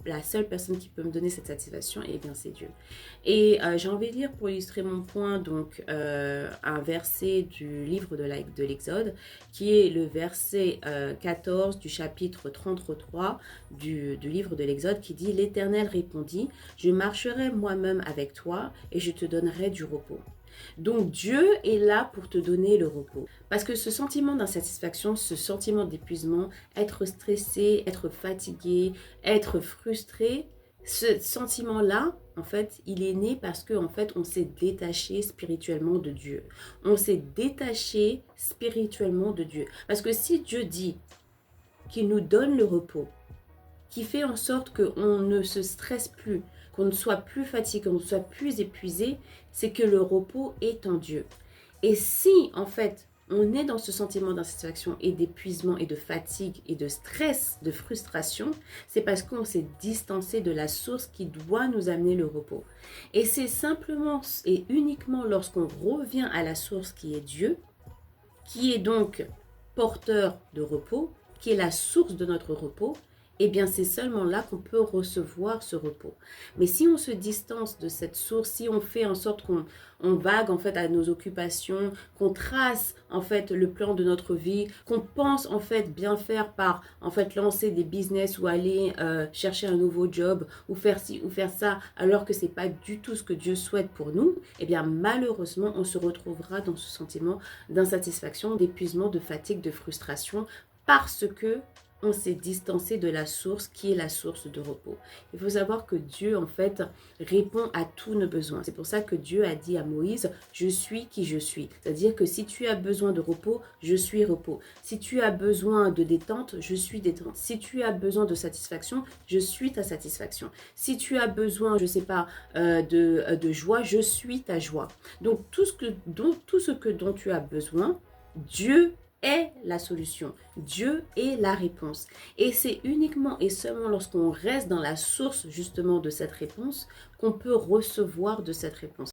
la seule personne qui peut me donner cette satisfaction, eh bien c'est Dieu. Et j'ai envie de lire pour illustrer mon point, donc un verset du livre de l'Exode, qui est le verset 14 du chapitre 33 du livre de l'Exode, qui dit: L'Éternel répondit, je marcherai moi-même avec toi et je te donnerai du repos. Donc Dieu est là pour te donner le repos. Parce que ce sentiment d'insatisfaction, ce sentiment d'épuisement, être stressé, être fatigué, être frustré, ce sentiment-là, en fait, il est né parce que en fait, on s'est détaché spirituellement de Dieu. On s'est détaché spirituellement de Dieu. Parce que si Dieu dit qu'il nous donne le repos, qui fait en sorte qu'on ne se stresse plus, qu'on ne soit plus fatigué, qu'on ne soit plus épuisé, c'est que le repos est en Dieu. Et si, en fait, on est dans ce sentiment d'insatisfaction et d'épuisement et de fatigue et de stress, de frustration, c'est parce qu'on s'est distancé de la source qui doit nous amener le repos. Et c'est simplement et uniquement lorsqu'on revient à la source qui est Dieu, qui est donc porteur de repos, qui est la source de notre repos, eh bien c'est seulement là qu'on peut recevoir ce repos. Mais si on se distance de cette source, si on fait en sorte qu'on vague en fait à nos occupations, qu'on trace en fait le plan de notre vie, qu'on pense en fait bien faire par en fait lancer des business ou aller chercher un nouveau job ou faire ci ou faire ça, alors que c'est pas du tout ce que Dieu souhaite pour nous, eh bien malheureusement on se retrouvera dans ce sentiment d'insatisfaction, d'épuisement, de fatigue, de frustration, parce que on s'est distancé de la source qui est la source de repos. Il faut savoir que Dieu, en fait, répond à tous nos besoins. C'est pour ça que Dieu a dit à Moïse, je suis qui je suis. C'est-à-dire que si tu as besoin de repos, je suis repos. Si tu as besoin de détente, je suis détente. Si tu as besoin de satisfaction, je suis ta satisfaction. Si tu as besoin, je ne sais pas, de joie, je suis ta joie. Donc, tout ce dont tu as besoin, Dieu est la solution. Dieu est la réponse. Et c'est uniquement et seulement lorsqu'on reste dans la source justement de cette réponse qu'on peut recevoir de cette réponse.